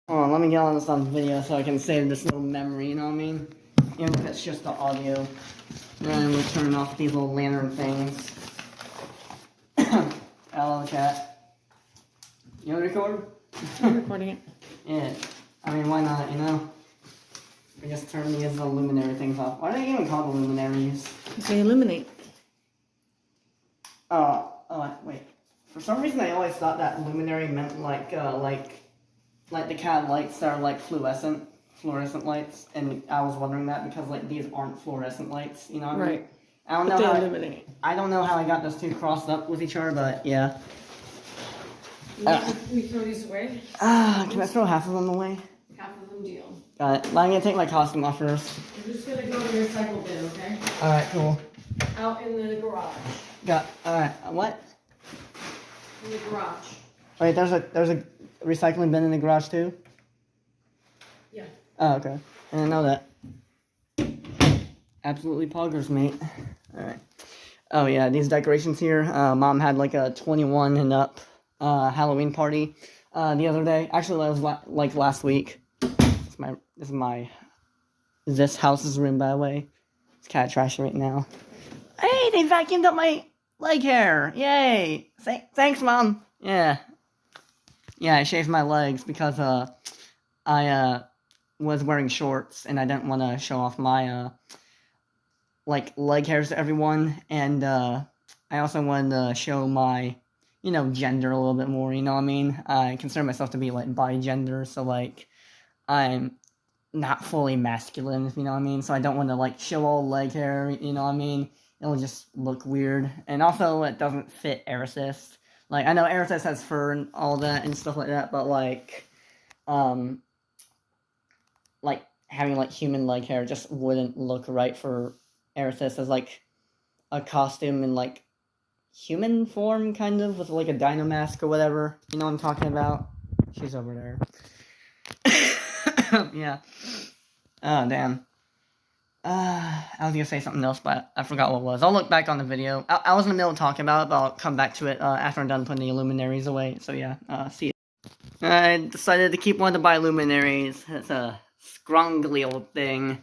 Hold on, let me get on this on video so I can save this little memory, you know what I mean? Even if it's just the audio. Then we'll turn off these little lantern things. Hello, chat. You want to record? I'm recording it. Yeah. I mean, why not, you know? We just turn these little luminary things off. Why are they even called the luminaries? Because they illuminate. Wait. For some reason, I always thought that luminary meant like the kind of lights that are like fluorescent lights, and I was wondering that because like these aren't fluorescent lights, you know what I mean? Right. I don't But know they how illuminate. I don't know how I got those two crossed up with each other, but yeah. We throw these away. Can I throw half of them away? Half of them deal. Got it. Well, I'm gonna take my costume off first. We're just gonna go to your recycle bin, okay? Alright, cool. Out in the garage. Alright, what? In the garage. Wait, there's a recycling bin in the garage too? Yeah. Oh, okay. I didn't know that. Absolutely poggers, mate. Alright. Oh, yeah, these decorations here. Mom had like a 21 and up Halloween party the other day. Actually, that was like last week. This house's room, by the way. It's kind of trashy right now. Hey, they vacuumed up my leg hair. Yay. Thanks, Mom. Yeah. Yeah, I shaved my legs because I was wearing shorts and I didn't want to show off my like leg hairs to everyone, and I also wanted to show my gender a little bit more, you know what I mean? I consider myself to be like bi-gender, so like I'm not fully masculine, if you know what I mean, so I don't want to like show all leg hair, you know what I mean? It'll just look weird, and also it doesn't fit Aerosys. Like, I know Aerosys has fur and all that and stuff like that, but like having like human leg hair just wouldn't look right for Aerosys as like a costume in like human form, kind of, with like a dino mask or whatever. You know what I'm talking about? She's over there. Yeah. Oh, damn. I was gonna say something else, but I forgot what it was. I'll look back on the video. I was in the middle of talking about it, but I'll come back to it after I'm done putting the luminaries away. So yeah, see you. I decided to keep one of the bioluminaries. It's a scrungly old thing.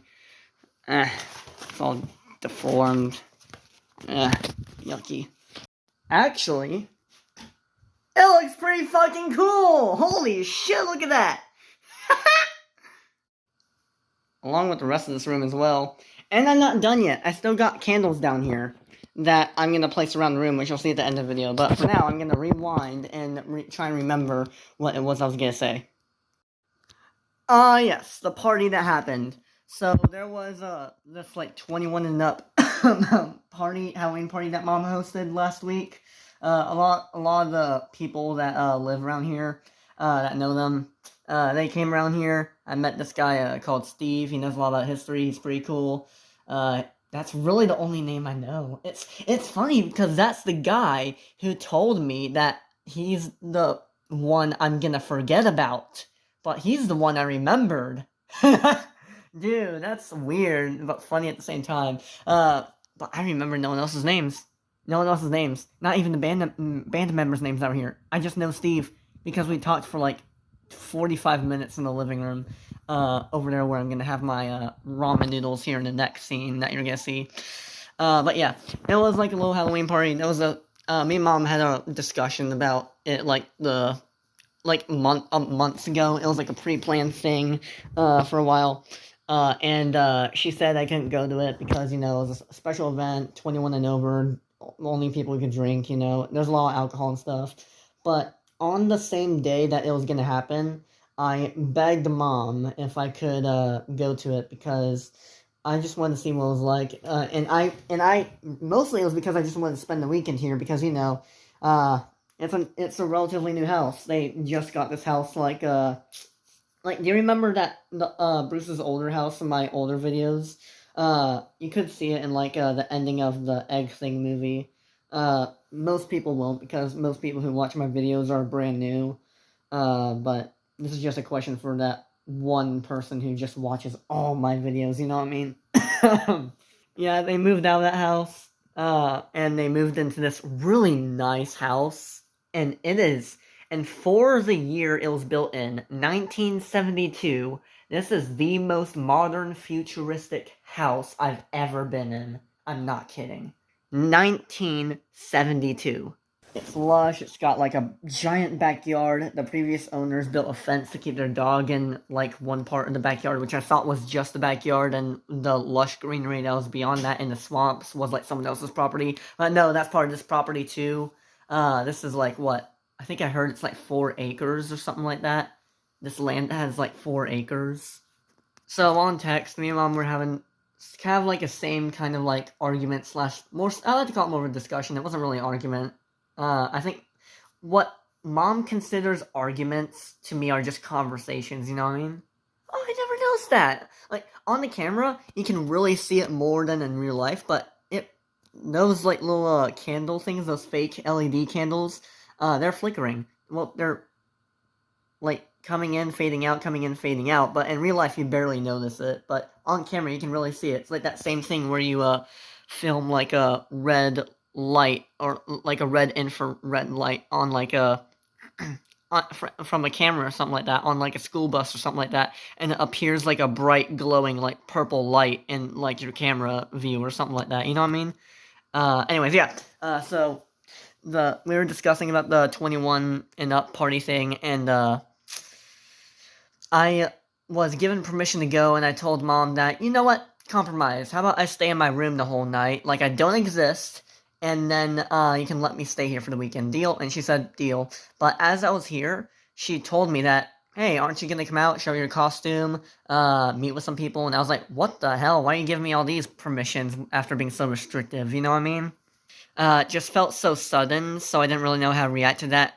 It's all deformed. Yucky. Actually, it looks pretty fucking cool! Holy shit, look at that! Along with the rest of this room as well. And I'm not done yet. I still got candles down here that I'm going to place around the room, which you'll see at the end of the video. But for now, I'm going to rewind and try and remember what it was I was going to say. Yes, the party that happened. So there was this like 21 and up Halloween party that Mom hosted last week. A lot of the people that live around here, that know them, they came around here. I met this guy called Steve. He knows a lot about history. He's pretty cool. That's really the only name I know. It's funny because that's the guy who told me that he's the one I'm gonna forget about, but he's the one I remembered. Dude, that's weird, but funny at the same time. But I remember no one else's names. No one else's names. Not even the band members' names out here. I just know Steve because we talked for like 45 minutes in the living room over there where I'm going to have my ramen noodles here in the next scene that you're going to see. But yeah, it was like a little Halloween party. It was me and Mom had a discussion about it like months ago. It was like a pre-planned thing for a while. And she said I couldn't go to it because, it was a special event, 21 and over, only people who could drink, there's a lot of alcohol and stuff. But on the same day that it was going to happen, I begged Mom if I could go to it because I just wanted to see what it was like. And I mostly it was because I just wanted to spend the weekend here because, it's a relatively new house. They just got this house like, do you remember that Bruce's older house in my older videos? You could see it in like the ending of the Egg Thing movie. Most people won't because most people who watch my videos are brand new. But this is just a question for that one person who just watches all my videos, you know what I mean? Yeah, they moved out of that house, and they moved into this really nice house, and it is And for the year it was built in, 1972, this is the most modern, futuristic house I've ever been in. I'm not kidding. 1972. It's lush, it's got like a giant backyard. The previous owners built a fence to keep their dog in like one part of the backyard, which I thought was just the backyard, and the lush greenery that was beyond that in the swamps was like someone else's property. But no, that's part of this property too. This is like what? I think I heard it's like 4 acres or something like that. This land has like 4 acres. So on text, me and Mom were having kind of like a same kind of like argument slash more. I like to call it more of a discussion. It wasn't really an argument. I think what Mom considers arguments to me are just conversations. You know what I mean? Oh, I never noticed that. Like on the camera, you can really see it more than in real life. But those like little candle things, those fake LED candles, they're flickering. Well, they're like coming in, fading out, coming in, fading out. But in real life, you barely notice it. But on camera, you can really see it. It's like that same thing where you film like a red light or like a red infrared light on like a from a camera or something like that on like a school bus or something like that, and it appears like a bright glowing like purple light in like your camera view or something like that. You know what I mean? Anyways, yeah. So we were discussing about the 21 and up party thing, and I was given permission to go, and I told Mom that, you know what, compromise. How about I stay in my room the whole night, like I don't exist, and then you can let me stay here for the weekend. Deal? And she said, deal. But as I was here, she told me that, hey, aren't you gonna come out, show your costume, meet with some people? And I was like, what the hell? Why are you giving me all these permissions after being so restrictive? You know what I mean? It just felt so sudden, so I didn't really know how to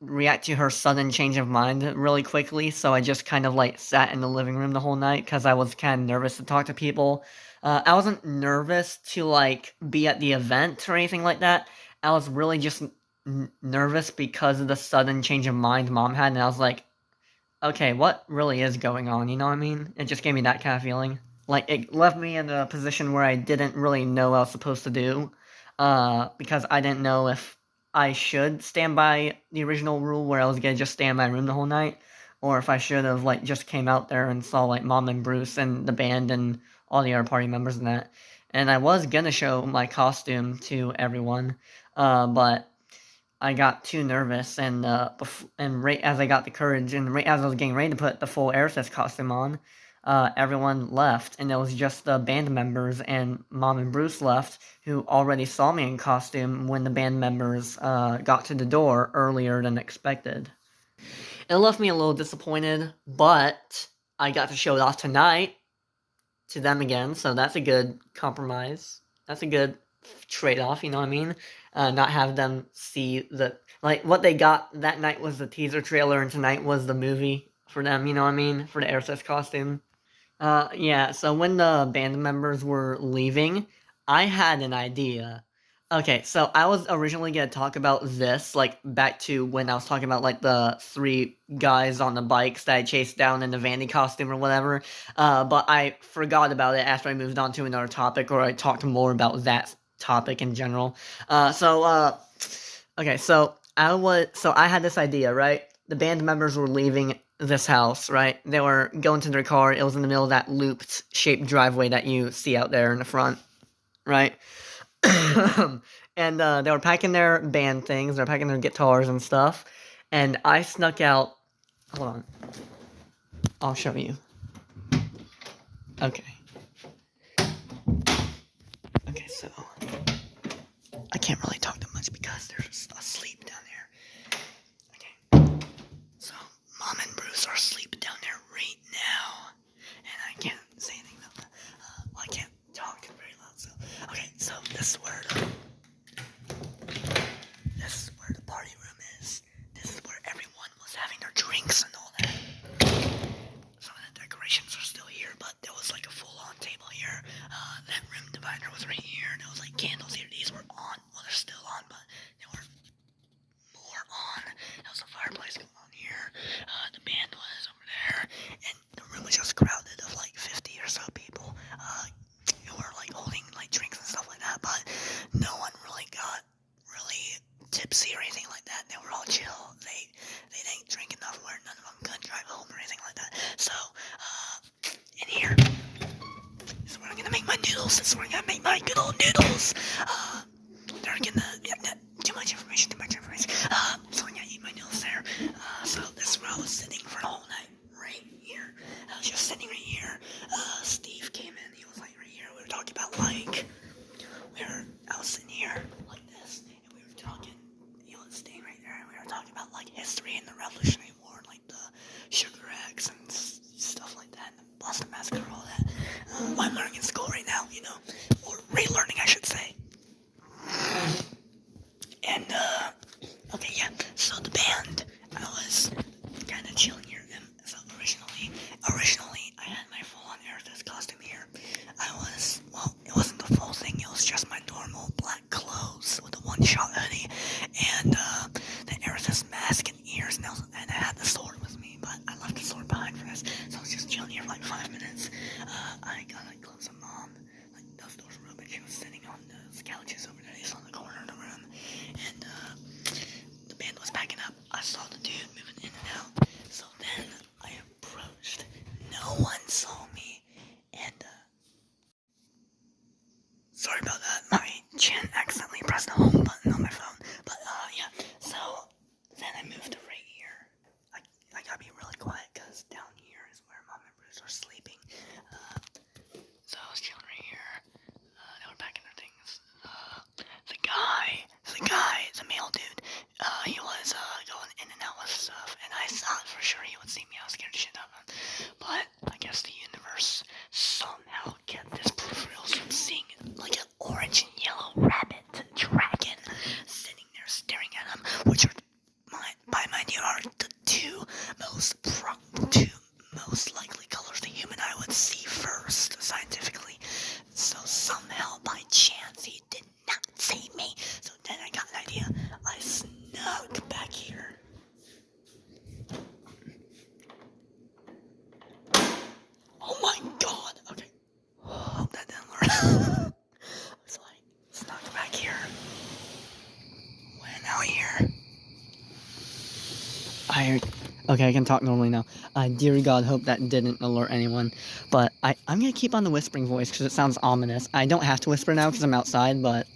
react to her sudden change of mind really quickly, so I just kind of like sat in the living room the whole night because I was kind of nervous to talk to people. I wasn't nervous to like be at the event or anything like that. I was really just nervous because of the sudden change of mind Mom had, and I was like, okay, what really is going on? You know what I mean? It just gave me that kind of feeling. Like, it left me in a position where I didn't really know what I was supposed to do, because I didn't know if I should stand by the original rule where I was gonna just stay in my room the whole night, or if I should have, like, just came out there and saw, like, Mom and Bruce and the band and all the other party members and that. And I was gonna show my costume to everyone, but I got too nervous, and right as I got the courage, and right as I was getting ready to put the full Aerosmith costume on, everyone left, and it was just the band members and Mom and Bruce left, who already saw me in costume when the band members got to the door earlier than expected. It left me a little disappointed, but I got to show it off tonight to them again, so that's a good compromise. That's a good trade-off, you know what I mean? Not have them see the, like, what they got that night was the teaser trailer, and tonight was the movie for them, you know what I mean? For the Aerosmith costume. Yeah, so when the band members were leaving, I had an idea. Okay, so I was originally gonna talk about this, like, back to when I was talking about, like, the 3 guys on the bikes that I chased down in the Vandy costume or whatever, but I forgot about it after I moved on to another topic, or I talked more about that topic in general. Okay, so I had this idea, right? The band members were leaving this house, right? They were going to their car. It was in the middle of that looped shaped driveway that you see out there in the front, right? And they were packing their band things. They're packing their guitars and stuff. And I snuck out. Hold on. I'll show you. Okay. Okay, so I can't really talk that much because they're asleep down there. Okay. So Mom and Bruce are asleep down there right now, and I can't say anything about that. Well, I can't talk very loud. So okay, so this is where the party room is. This is where everyone was having their drinks and all that. Some of the decorations are still here, but there was like a full-on table here. That room divider was right here. There was like candles here. These were on. Well, they're still on, but they were noodles. This is where I gotta make my good old noodles. They're gonna, too much information. So I gotta eat my noodles there. So this is where I was sitting for the whole night, right here. I was just sitting right here. Steve came in, he was like right here. We were talking about like, I was sitting here like this, and we were talking, he was staying right there, and we were talking about like history and the Revolutionary War, like the Sugar Acts and stuff like that, and the Boston Massacre, all that. I'm learning in school right now, or relearning, I should say. And, okay, yeah, so the band, I was kind of chilling here. So originally, I had my full-on Aerosmith costume here. It wasn't the full thing, it was just my normal black clothes with a one-shot hoodie, and, the Aerosmith mask and ears, and I had the sword with me, but I left the sword behind for this, so I was just chilling here for like 5 minutes. I got like close to Mom, like those doors were open, she was sitting on those couches over there, he's on the corner of the room, and, the band was packing up. I saw the dude moving in and out, so then I approached. No one saw me, and, sorry about that. My chin accidentally pressed the home button on my phone, but, yeah, so then I moved to right here. I gotta be really quiet, because down here is where Mom and Bruce are sleeping. So I was chilling right here. They were packing their things. The male dude, he was, going in and out with stuff, and I thought for sure he would see me. I was scared to shit out of him. But I guess the universe somehow kept this peripherals from seeing like an orange and yellow rabbit dragon sitting there staring at him, which are, by my view, are the two most likely colors the human eye would see first, scientifically. So somehow, by chance, he did not see me. So then I got an idea. I snuck back here. Oh my god! Okay. Hope that didn't learn. So I snuck back here. Went out here. Okay, I can talk normally now. Dear God, hope that didn't alert anyone. But I'm gonna keep on the whispering voice because it sounds ominous. I don't have to whisper now because I'm outside, but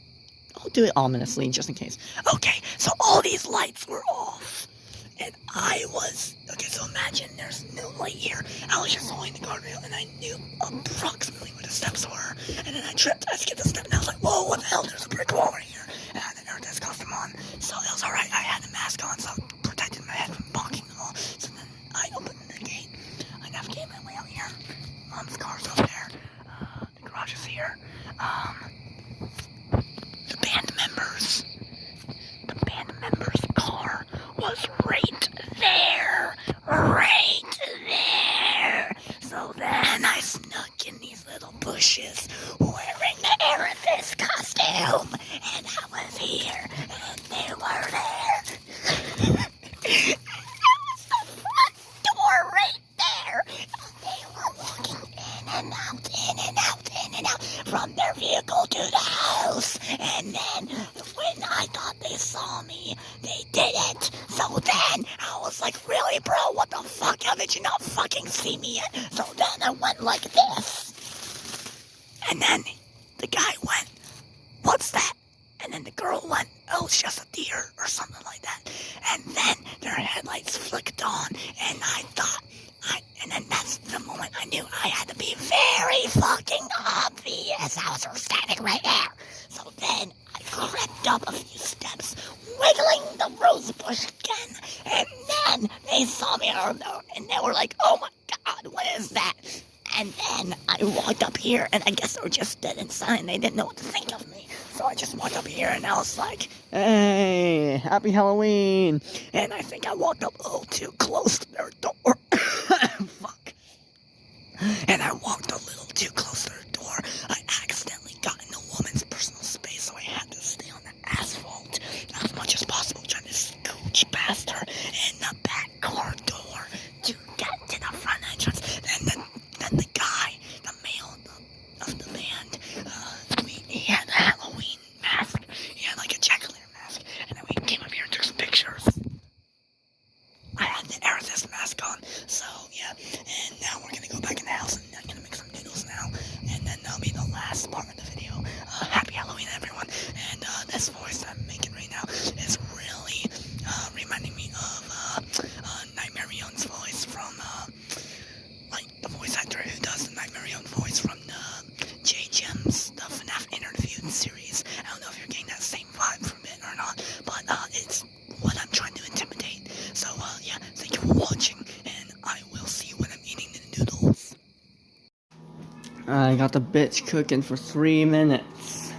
I'll do it ominously just in case. Okay, so all these lights were off. And okay, so imagine there's no light here. I was just holding the guardrail and I knew approximately where the steps were. And then I tripped, I skipped the step and I was like, whoa, what the hell, there's a brick wall right here. And I had the Aerosmith costume on, so it was alright. I had the mask on, so I protected my head from bonking the wall. So then I opened the gate. I navigated my way out here. Mom's car's over there. The garage is here. The band members' car was right there. So then I snuck in these little bushes wearing the Aerosmith costume, and I was here, and they were there. There was the front door right there, and they were walking in and out from their vehicle to the house, and then when I thought they saw me, they didn't. So then I was like, really, bro, what the fuck? How did you not fucking see me yet? So then I went like this, and then the guy went, what's that? And then the girl went, oh, it's just a deer or something like that. And then their headlights flicked on, and I thought, and then that's the moment I knew I had to be very fucking obvious. I was standing right there. So then I crept up a few steps, wiggling the rose bush again, and then they saw me and they were like, oh my god, what is that? And then I walked up here, and I guess they were just dead inside, and they didn't know what to think of me. So I just walked up here, and I was like, hey, happy Halloween. And I think I walked up a little too close to their door. Fuck. And I walked a little too close to their door. I accidentally got in the woman's personal space, so I had to stay on the asphalt as much as possible, trying to scooch past her in the back car door to get to the front entrance. Then the guy, the male of the band, he had a Halloween mask. He had like a jack-o'-lantern mask. And then we came up here and took some pictures. I had the Aerosmith mask on, I got the bitch cooking for 3 minutes.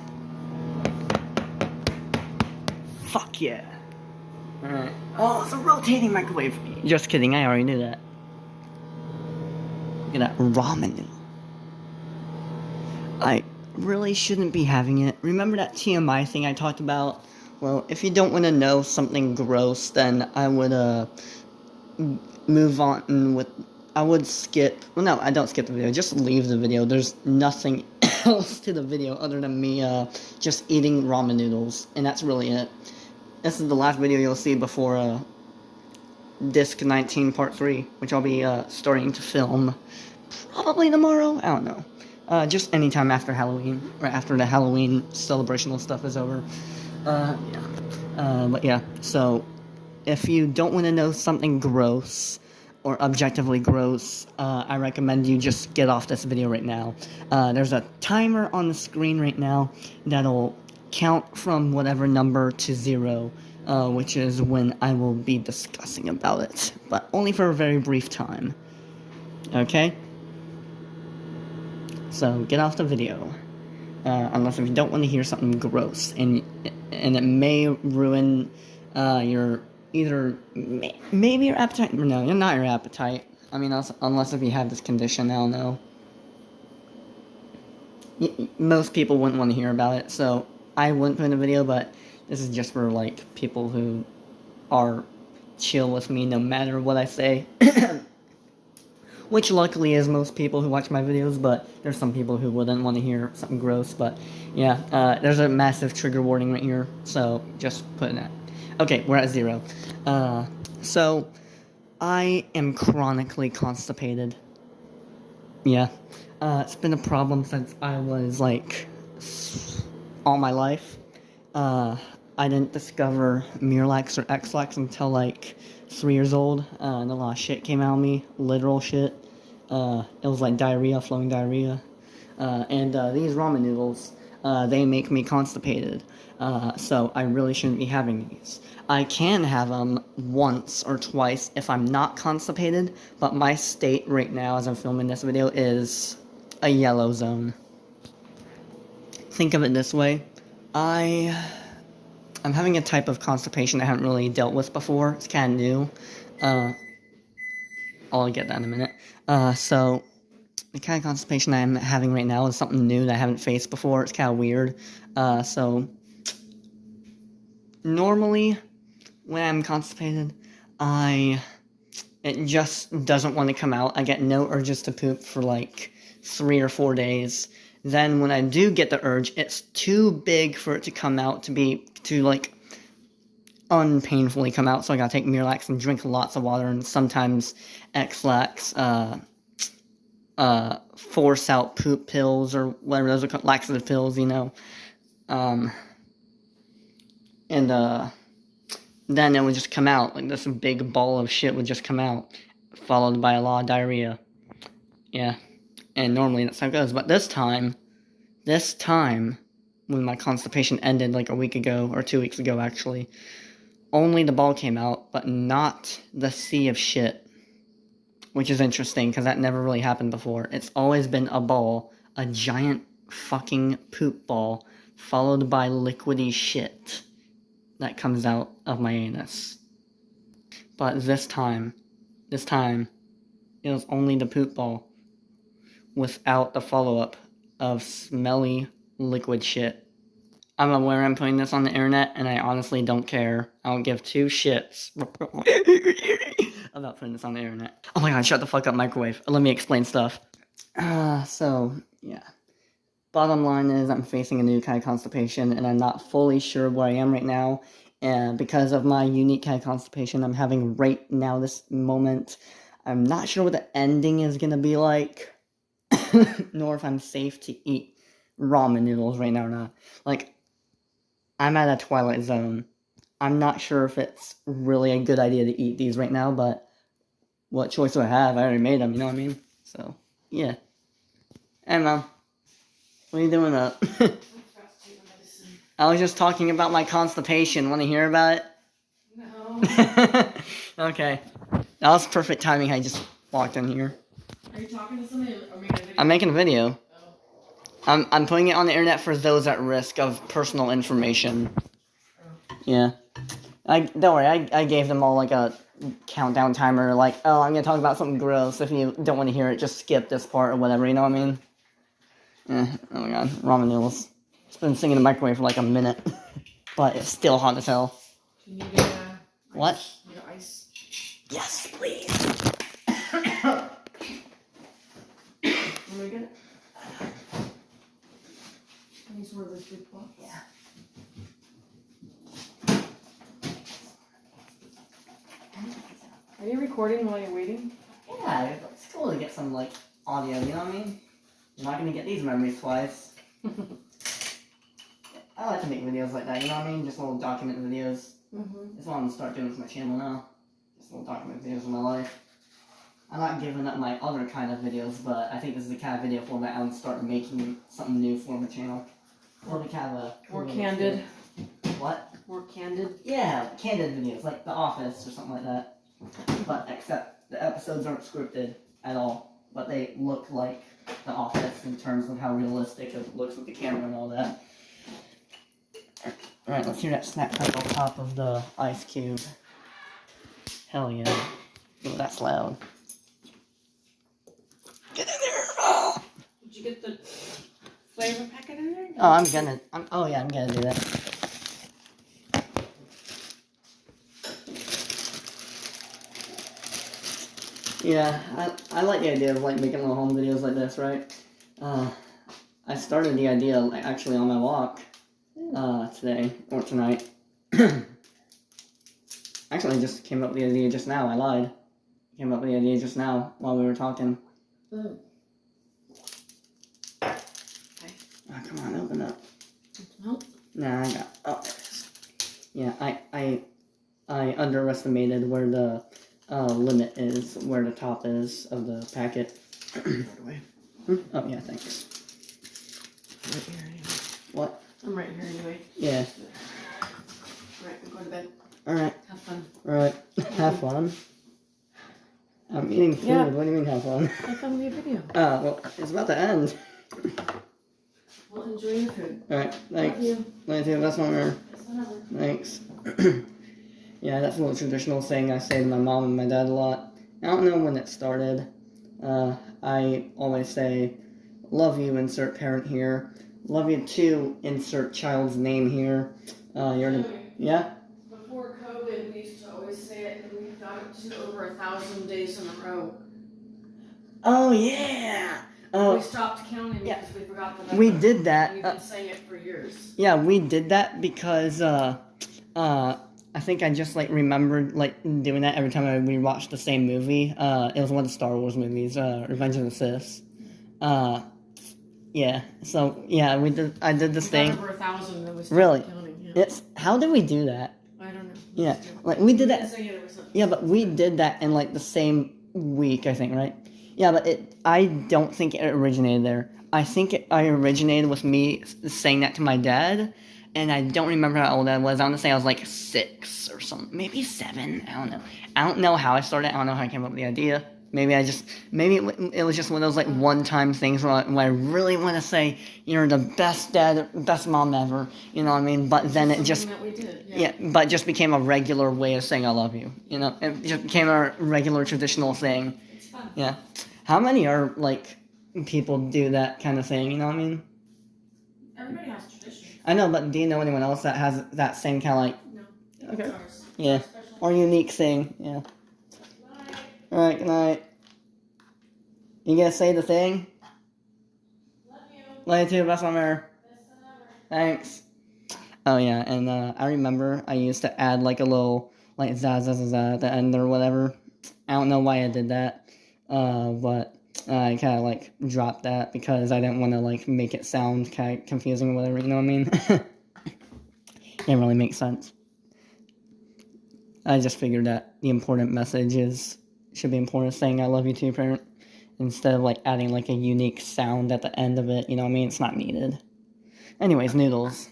Fuck yeah. Alright. Oh, it's a rotating microwave. Just kidding, I already knew that. Look at that ramen noodle. I really shouldn't be having it. Remember that TMI thing I talked about? Well, if you don't want to know something gross, then I would, move on with... I would skip... Well, no, I don't skip the video. Just leave the video. There's nothing else to the video other than me, just eating ramen noodles. And that's really it. This is the last video you'll see before, Disc 19 Part 3, which I'll be, starting to film probably tomorrow? I don't know. Just anytime after Halloween, or after the Halloween celebrational stuff is over. Yeah. But yeah, so, if you don't want to know something gross, or objectively gross, I recommend you just get off this video right now. There's a timer on the screen right now that'll count from whatever number to 0, which is when I will be discussing about it, but only for a very brief time. Okay? So, get off the video. Unless if you don't want to hear something gross, and it may ruin, your, either, maybe your appetite, no, not your appetite, I mean, unless if you have this condition, I don't know. Most people wouldn't want to hear about it, so I wouldn't put in a video, but this is just for, like, people who are chill with me no matter what I say. Which luckily is most people who watch my videos, but there's some people who wouldn't want to hear something gross, but yeah, there's a massive trigger warning right here, so just put that. Okay, we're at 0. So, I am chronically constipated. Yeah. It's been a problem since I was, like, all my life. I didn't discover Miralax or X-Lax until, like, 3 years old, and a lot of shit came out of me, literal shit. It was like diarrhea, flowing diarrhea. And these ramen noodles, they make me constipated. So I really shouldn't be having these. I can have them once or twice if I'm not constipated, but my state right now as I'm filming this video is a yellow zone. Think of it this way. I'm having a type of constipation I haven't really dealt with before. It's kind of new. I'll get that in a minute. So, the kind of constipation I'm having right now is something new that I haven't faced before. It's kind of weird. So, normally, when I'm constipated, it just doesn't want to come out. I get no urges to poop for like 3 or 4 days. Then when I do get the urge, it's too big for it to come out to like unpainfully come out, so I gotta take Miralax and drink lots of water, and sometimes X-Lax, force out poop pills, or whatever those are called, laxative pills, you know, and, then it would just come out, like this big ball of shit would just come out, followed by a lot of diarrhea. Yeah, and normally that's how it goes, but this time, when my constipation ended like a week ago, or 2 weeks ago actually, only the ball came out, but not the sea of shit. Which is interesting, because that never really happened before. It's always been a ball, a giant fucking poop ball, followed by liquidy shit that comes out of my anus. But this time, it was only the poop ball, without the follow-up of smelly liquid shit. I'm aware I'm putting this on the internet, and I honestly don't care. I don't give 2 shits about putting this on the internet. Oh my god, shut the fuck up, microwave. Let me explain stuff. So, yeah. Bottom line is, I'm facing a new kind of constipation, and I'm not fully sure where I am right now. And because of my unique kind of constipation I'm having right now, this moment, I'm not sure what the ending is gonna be like, nor if I'm safe to eat ramen noodles right now or not. Like, I'm at a twilight zone. I'm not sure if it's really a good idea to eat these right now, but what choice do I have? I already made them, you know what I mean? So, yeah. Hey, Mom. What are you doing up? I was just talking about my constipation. Want to hear about it? No. Okay. That was perfect timing. I just walked in here. Are you talking to somebody or making a video? I'm making a video. Oh. I'm putting it on the internet for those at risk of personal information. Yeah. Don't worry, I gave them all like a countdown timer, like, oh, I'm gonna talk about something gross. If you don't want to hear it, just skip this part or whatever, you know what I mean? Oh my god, ramen noodles. It's been sitting in the microwave for like a minute, but it's still hot as hell. Do you need What? ice? You need ice? Yes, please. Let me get it. These were the big pots. Yeah. Are you recording while you're waiting? Yeah, it's cool to get some like audio, you know what I mean? I'm not gonna get these memories twice. I like to make videos like that, you know what I mean? Just little document videos. That's what I'm gonna start doing with my channel now. Just little document videos of my life. I'm not giving up my other kind of videos, but I think this is the kind of video format I would start making something new for my channel. Or the kind of a... More candid. What? More candid. Yeah, candid videos, like The Office or something like that. But except the episodes aren't scripted at all, but they look like The Office in terms of how realistic it looks with the camera and all that. Alright, let's hear that snap crack on top of the ice cube. Hell yeah. Oh, that's loud. Get in there! Oh, Did you get the flavor packet in there? I'm gonna do that. Yeah, I like the idea of like making little home videos like this, right? I started the idea like, actually on my walk today or tonight. Actually, I just came up with the idea just now. I lied. Came up with the idea just now while we were talking. Mm. Okay. Oh, come on, open up. Nope. Nah, I got. Oh, there it is. Yeah, I underestimated where the limit is, where the top is of the packet. Oh yeah, thanks. I'm right here anyway. What? I'm right here anyway. Yeah. Alright, I'm going to bed. Alright. Have fun. Alright. Have fun. I'm eating food. Yeah. What do you mean have fun? Have fun with your video. Well, it's about to end. Well, enjoy your food. Alright, thanks. Love you. Love you. That's not her. That's whatever. Thanks. Yeah, that's a little traditional saying I say to my mom and my dad a lot. I don't know when it started. I always say, love you, insert parent here. Love you too, insert child's name here. Yeah? Before COVID, we used to always say it, and we got it to over 1,000 days in a row. Oh, yeah! We stopped counting yeah. because we forgot the number. We did that. We've been saying it for years. Yeah, we did that because, I think I just, like, remembered, like, doing that every time I rewatched the same movie. It was one of the Star Wars movies, Revenge of the Sith. Yeah, so, yeah, I did this thing. Over 1,000, and we stopped Really? counting. Yeah. How did we do that? I don't know. Yeah, like, we did that. Been saying it ever since. Yeah, but we did that in, like, the same week, I think, right? Yeah, but I don't think it originated there. I think it originated with me saying that to my dad, and I don't remember how old I was. I want to say I was like 6 or something, maybe 7. I don't know. I don't know how I started. I don't know how I came up with the idea. Maybe it was just one of those like one-time things where I really want to say you're the best dad, best mom ever. You know what I mean? But then it just That we did. yeah, but it just became a regular way of saying I love you. You know, it just became a regular traditional thing. It's fun. Yeah. How many are like people do that kind of thing? You know what I mean? Everybody has traditions. I know, but do you know anyone else that has that same kind of like No. Okay. It's ours. yeah Special. or unique thing? Yeah. Bye. All right. Good night. You gonna say the thing? Love you. Love you too. Best one ever. Best son ever. Thanks. Oh yeah, and I remember I used to add like a little like za za za za at the end or whatever. I don't know why I did that, but I kind of like dropped that because I didn't want to like make it sound kind of confusing or whatever. You know what I mean? Didn't really make sense. I just figured that the important message should be important, saying I love you to your parent instead of like adding like a unique sound at the end of it. You know what I mean? It's not needed. Anyways, noodles.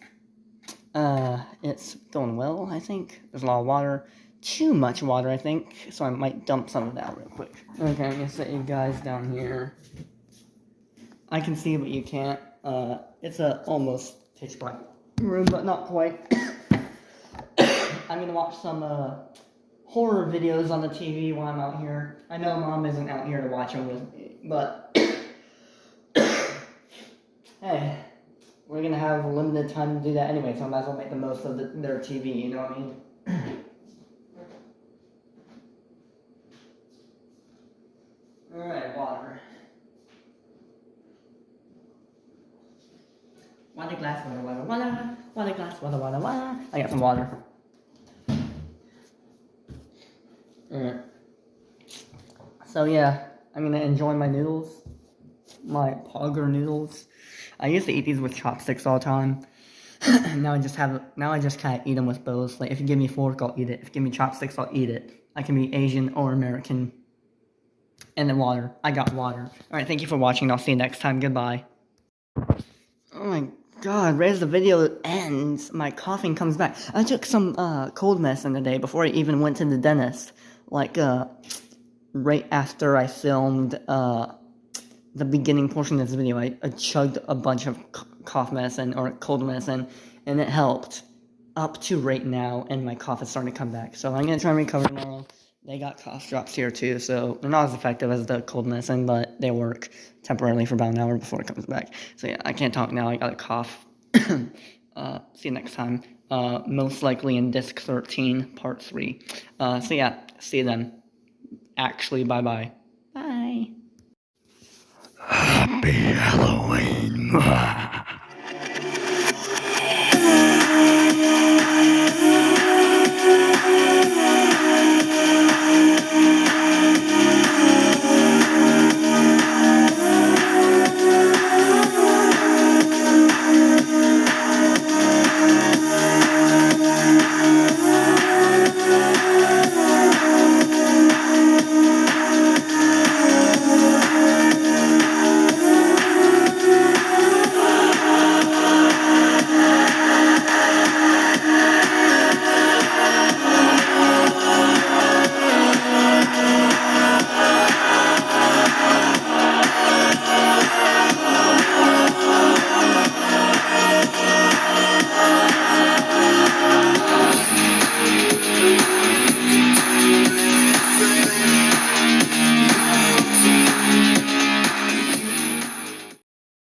It's going well, I think. There's a lot of water. Too much water, I think. So I might dump some of that real quick. Okay, I'm gonna set you guys down here. I can see, but you can't. It's a almost pitch black room, but not quite. I'm gonna watch some horror videos on the TV while I'm out here. I know Mom isn't out here to watch them with me, but hey, we're gonna have limited time to do that anyway, so I might as well make the most of their TV, you know what I mean? Alright, water. Water glass, water glass, water. I got some water. Alright. So yeah, I'm gonna enjoy my noodles. My Pogger noodles. I used to eat these with chopsticks all the time. now I just kind of eat them with both. Like if you give me a fork, I'll eat it. If you give me chopsticks, I'll eat it. I can be Asian or American. And then water. I got water. Alright, thank you for watching. I'll see you next time. Goodbye. Oh my god, right as the video ends, my coughing comes back. I took some cold medicine today before I even went to the dentist. Like, right after I filmed the beginning portion of this video, I chugged a bunch of cough medicine or cold medicine, and it helped up to right now, and my cough is starting to come back. So I'm going to try and recover tomorrow. They got cough drops here too, so they're not as effective as the cold medicine, but they work temporarily for about an hour before it comes back. So yeah, I can't talk now, I got a cough. See you next time. Most likely in Disc 13, Part 3. So yeah, see you then. Actually, bye-bye. Bye. Happy Halloween.